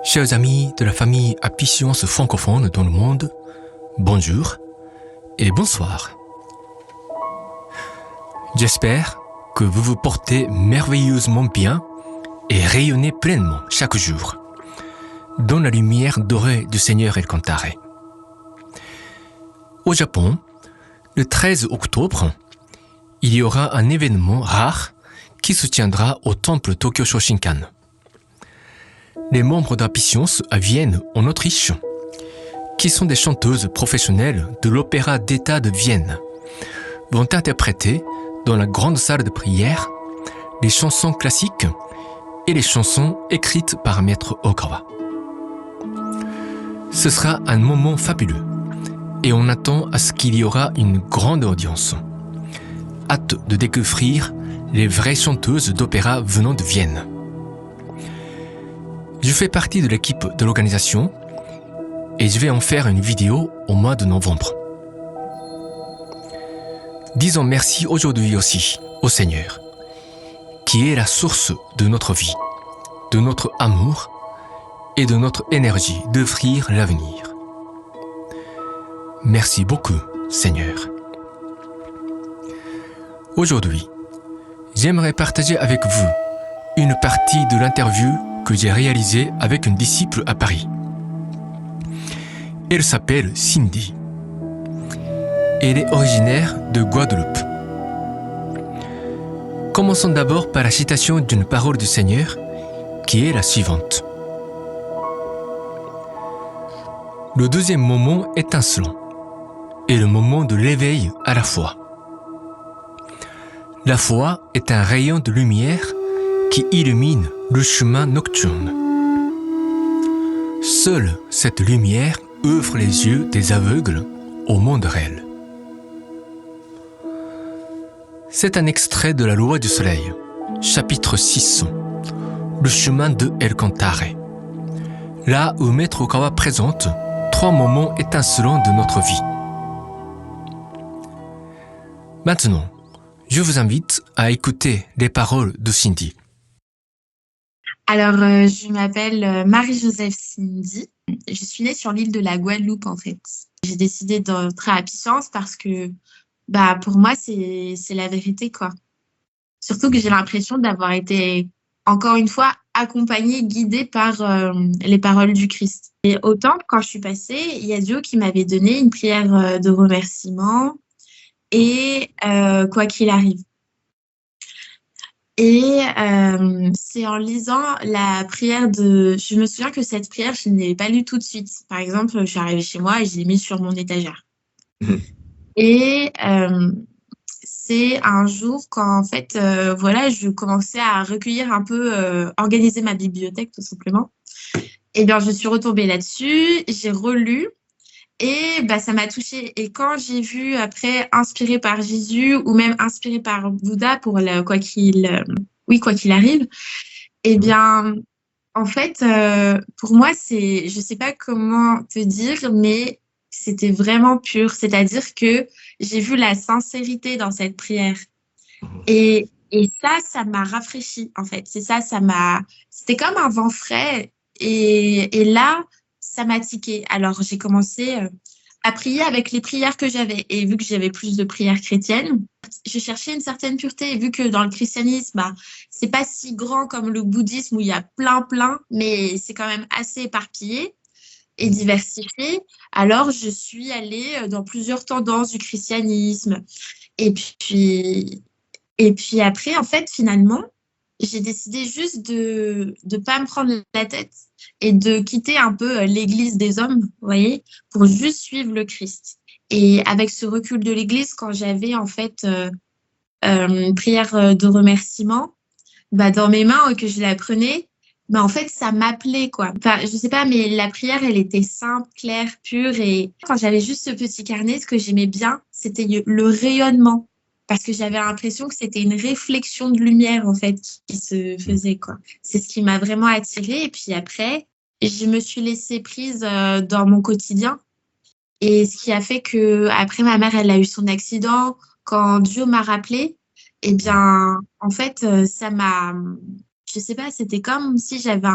Chers amis de la famille Apicience francophone dans le monde, bonjour et bonsoir. J'espère que vous vous portez merveilleusement bien et rayonnez pleinement chaque jour dans la lumière dorée du Seigneur El Cantare. Au Japon, le 13 octobre, il y aura un événement rare qui se tiendra au temple Tokyo Shoshinkan. Les membres d'Apicience à Vienne, en Autriche, qui sont des chanteuses professionnelles de l'Opéra d'État de Vienne, vont interpréter dans la grande salle de prière les chansons classiques et les chansons écrites par Maître Ogawa. Ce sera un moment fabuleux et on attend à ce qu'il y aura une grande audience. Hâte de découvrir les vraies chanteuses d'opéra venant de Vienne. Je fais partie de l'équipe de l'organisation et je vais en faire une vidéo au mois de novembre. Disons merci aujourd'hui aussi au Seigneur, qui est la source de notre vie, de notre amour et de notre énergie d'offrir l'avenir. Merci beaucoup, Seigneur. Aujourd'hui, j'aimerais partager avec vous une partie de l'interview que j'ai réalisée avec une disciple à Paris. Elle s'appelle Cindy. Elle est originaire de Guadeloupe. Commençons d'abord par la citation d'une parole du Seigneur qui est la suivante. Le deuxième moment étincelant est le moment de l'éveil à la foi. La foi est un rayon de lumière qui illumine le chemin nocturne. Seule cette lumière ouvre les yeux des aveugles au monde réel. C'est un extrait de la Loi du Soleil, chapitre 6, le chemin de El Cantare, là où Maître Ogawa présente 3 moments étincelants de notre vie. Maintenant, je vous invite à écouter les paroles de Cindy. Alors, je m'appelle Marie-Joseph Cindy. Je suis née sur l'île de la Guadeloupe, en fait. J'ai décidé d'entrer à Apicience parce que, pour moi, c'est la vérité, quoi. Surtout que j'ai l'impression d'avoir été, encore une fois, accompagnée, guidée par les paroles du Christ. Et au temple, quand je suis passée, il y a Dieu qui m'avait donné une prière de remerciement et quoi qu'il arrive. Et c'est en lisant la prière de... Je me souviens que cette prière, je ne l'ai pas lue tout de suite. Par exemple, je suis arrivée chez moi et je l'ai mise sur mon étagère. Et c'est un jour quand, en fait, je commençais à recueillir un peu, organiser ma bibliothèque, tout simplement. Et bien, je suis retombée là-dessus, j'ai relu. Et ça m'a touchée. Et quand j'ai vu après, inspiré par Jésus ou même inspiré par Bouddha pour quoi qu'il arrive, eh bien, en fait, pour moi, je sais pas comment te dire, mais c'était vraiment pur. C'est-à-dire que j'ai vu la sincérité dans cette prière. Et ça m'a rafraîchi, en fait. C'était comme un vent frais. Et là, ça m'a tiqué. Alors, j'ai commencé à prier avec les prières que j'avais. Et vu que j'avais plus de prières chrétiennes, je cherchais une certaine pureté. Et vu que dans le christianisme, c'est pas si grand comme le bouddhisme où il y a plein, mais c'est quand même assez éparpillé et diversifié. Alors, je suis allée dans plusieurs tendances du christianisme. Et puis après, en fait, finalement, j'ai décidé juste de pas me prendre la tête et de quitter un peu l'église des hommes, vous voyez, pour juste suivre le Christ. Et avec ce recul de l'église, quand j'avais en fait une prière de remerciement dans mes mains que je la prenais, en fait, ça m'appelait, quoi. Enfin, je sais pas, mais la prière, elle était simple, claire, pure. Et quand j'avais juste ce petit carnet, ce que j'aimais bien, c'était le rayonnement. Parce que j'avais l'impression que c'était une réflexion de lumière, en fait, qui se faisait, quoi. C'est ce qui m'a vraiment attirée. Et puis après, je me suis laissée prise dans mon quotidien. Et ce qui a fait que après ma mère, elle a eu son accident. Quand Dieu m'a rappelé, eh bien, en fait, ça m'a... Je sais pas, c'était comme si j'avais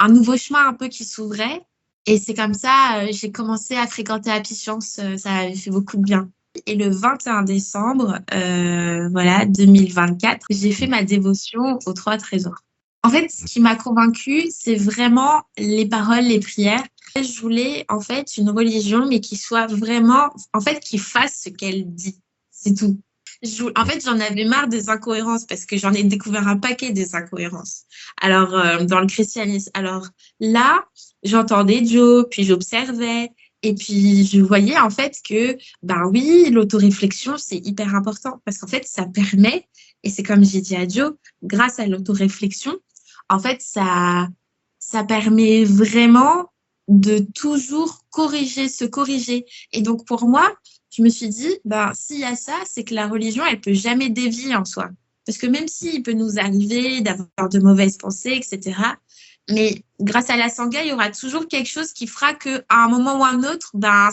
un nouveau chemin un peu qui s'ouvrait. Et c'est comme ça, j'ai commencé à fréquenter Happy Science. Ça avait fait beaucoup de bien. Et le 21 décembre, voilà, 2024, j'ai fait ma dévotion aux 3 trésors. En fait, ce qui m'a convaincue, c'est vraiment les paroles, les prières. Je voulais en fait une religion, mais qui soit vraiment, en fait, qui fasse ce qu'elle dit. C'est tout. En fait, j'en avais marre des incohérences parce que j'en ai découvert un paquet des incohérences. Alors, dans le christianisme. Alors là, j'entendais Dieu, puis j'observais, et puis je voyais en fait que, ben oui, l'autoréflexion, c'est hyper important parce qu'en fait, ça permet, et c'est comme j'ai dit à Joe, grâce à l'autoréflexion, en fait, ça permet vraiment de toujours corriger, se corriger. Et donc, pour moi, je me suis dit, ben, s'il y a ça, c'est que la religion, elle peut jamais dévier en soi. Parce que même s'il peut nous arriver d'avoir de mauvaises pensées, etc., mais grâce à la Sangha, il y aura toujours quelque chose qui fera qu'à un moment ou à un autre, ben,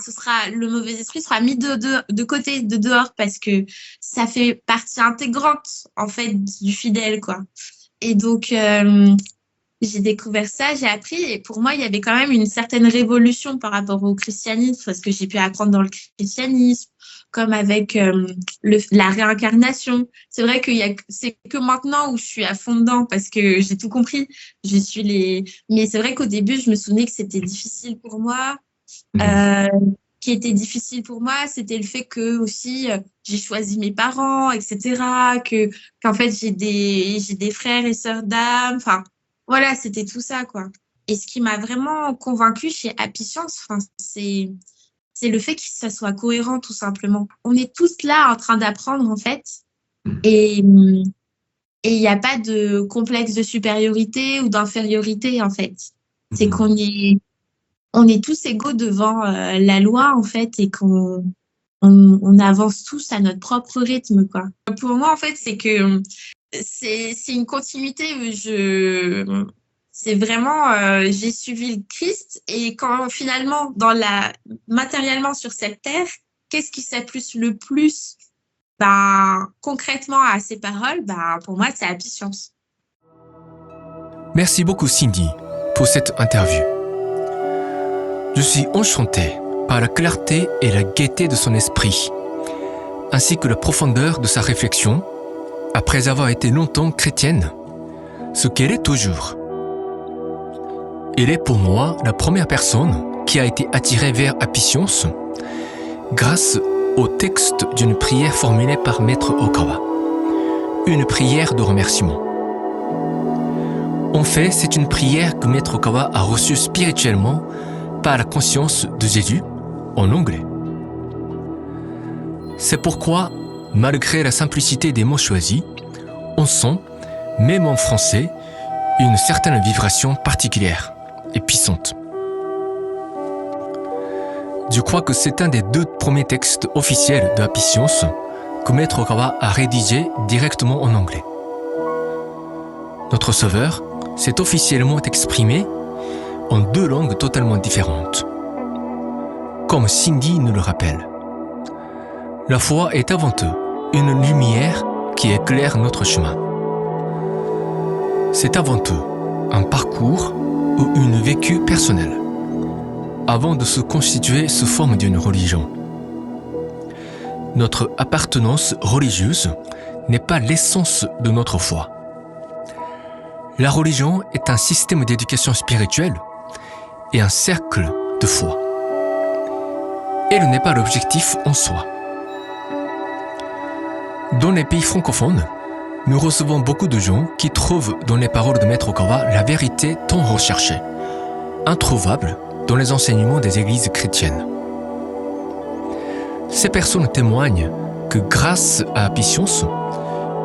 le mauvais esprit sera mis de côté, de dehors, parce que ça fait partie intégrante, en fait, du fidèle, quoi. Et donc, j'ai découvert ça, j'ai appris, et pour moi, il y avait quand même une certaine révolution par rapport au christianisme, parce que j'ai pu apprendre dans le christianisme, comme avec la réincarnation. C'est vrai que c'est que maintenant où je suis à fond dedans, parce que j'ai tout compris. Mais c'est vrai qu'au début, je me souvenais que c'était difficile pour moi. Qui était difficile pour moi, c'était le fait que aussi j'ai choisi mes parents, etc. Qu'en fait j'ai des frères et sœurs d'âme. Enfin, voilà, c'était tout ça, quoi. Et ce qui m'a vraiment convaincue chez Happy Science, enfin, c'est le fait que ça soit cohérent, tout simplement. On est tous là en train d'apprendre, en fait, et il n'y a pas de complexe de supériorité ou d'infériorité, en fait. C'est on est tous égaux devant la loi, en fait, et on avance tous à notre propre rythme, quoi. Pour moi, en fait, c'est que c'est une continuité. C'est vraiment, j'ai suivi le Christ, et quand finalement, matériellement sur cette terre, qu'est-ce qui s'applique le plus, ben, concrètement à ces paroles? Ben, pour moi, c'est Happy Science. Merci beaucoup Cindy pour cette interview. Je suis enchanté par la clarté et la gaieté de son esprit, ainsi que la profondeur de sa réflexion, après avoir été longtemps chrétienne, ce qu'elle est toujours. Elle est pour moi la première personne qui a été attirée vers Happy Science grâce au texte d'une prière formulée par Maître Okawa, une prière de remerciement. En fait, c'est une prière que Maître Okawa a reçue spirituellement par la conscience de Jésus en anglais. C'est pourquoi, malgré la simplicité des mots choisis, on sent, même en français, une certaine vibration particulière et puissante. Je crois que c'est un des 2 premiers textes officiels de Happy Science que Maître Okawa a rédigé directement en anglais. Notre Sauveur s'est officiellement exprimé en 2 langues totalement différentes. Comme Cindy nous le rappelle, la foi est avant tout une lumière qui éclaire notre chemin. C'est avant tout un parcours ou une vécu personnelle, avant de se constituer sous forme d'une religion. Notre appartenance religieuse n'est pas l'essence de notre foi. La religion est un système d'éducation spirituelle et un cercle de foi. Elle n'est pas l'objectif en soi. Dans les pays francophones, nous recevons beaucoup de gens qui trouvent dans les paroles de Maître Okawa la vérité tant recherchée, introuvable dans les enseignements des églises chrétiennes. Ces personnes témoignent que grâce à Happy Science,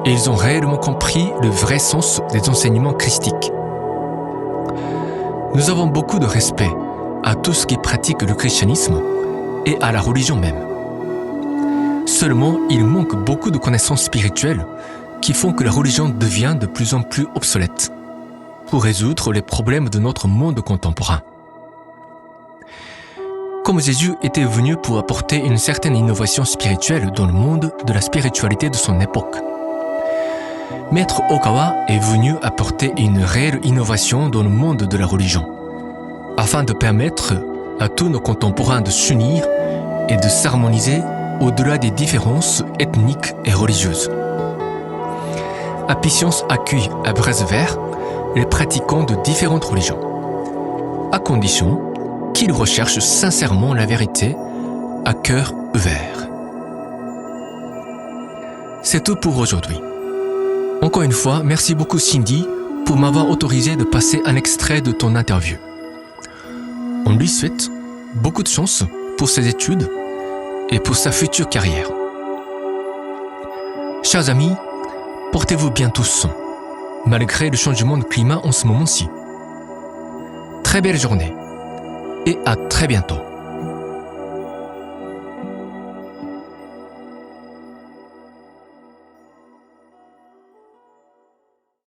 ils ont réellement compris le vrai sens des enseignements christiques. Nous avons beaucoup de respect à tous ceux qui pratiquent le christianisme et à la religion même. Seulement, il manque beaucoup de connaissances spirituelles qui font que la religion devient de plus en plus obsolète pour résoudre les problèmes de notre monde contemporain. Comme Jésus était venu pour apporter une certaine innovation spirituelle dans le monde de la spiritualité de son époque. Maître Okawa est venu apporter une réelle innovation dans le monde de la religion, afin de permettre à tous nos contemporains de s'unir et de s'harmoniser au-delà des différences ethniques et religieuses. Apicience accueille à bras ouverts les pratiquants de différentes religions, à condition qu'ils recherchent sincèrement la vérité à cœur ouvert. C'est tout pour aujourd'hui. Encore une fois, merci beaucoup Cindy pour m'avoir autorisé de passer un extrait de ton interview. On lui souhaite beaucoup de chance pour ses études et pour sa future carrière. Chers amis, portez-vous bien tous, malgré le changement de climat en ce moment-ci. Très belle journée et à très bientôt.